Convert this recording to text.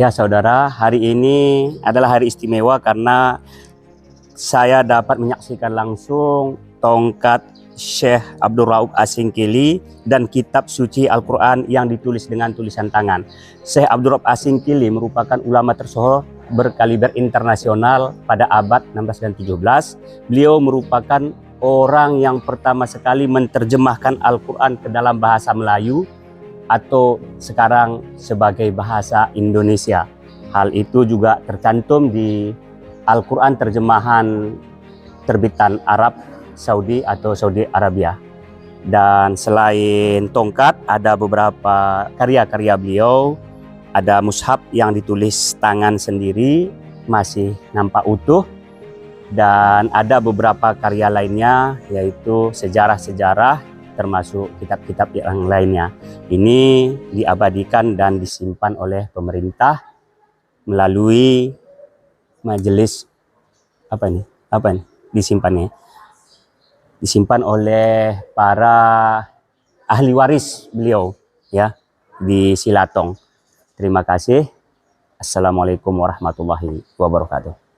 Ya saudara, hari ini adalah hari istimewa karena saya dapat menyaksikan langsung tongkat Syekh Abdul Rauf Asingkili dan kitab suci Al-Quran yang ditulis dengan tulisan tangan. Syekh Abdul Rauf Asingkili merupakan ulama tersohor berkaliber internasional pada abad 16 dan 17. Beliau merupakan orang yang pertama sekali menerjemahkan Al-Quran ke dalam bahasa Melayu atau sekarang sebagai bahasa Indonesia. Hal itu juga tercantum di Al-Quran terjemahan terbitan Arab Saudi atau Saudi Arabia. Dan selain tongkat, ada beberapa karya-karya beliau. Ada mushaf yang ditulis tangan sendiri, masih nampak utuh. Dan ada beberapa karya lainnya, yaitu sejarah-sejarah, termasuk kitab-kitab yang lainnya. Ini diabadikan dan disimpan oleh pemerintah melalui majelis disimpan oleh para ahli waris beliau ya di Silatong. Terima kasih. Assalamualaikum warahmatullahi wabarakatuh.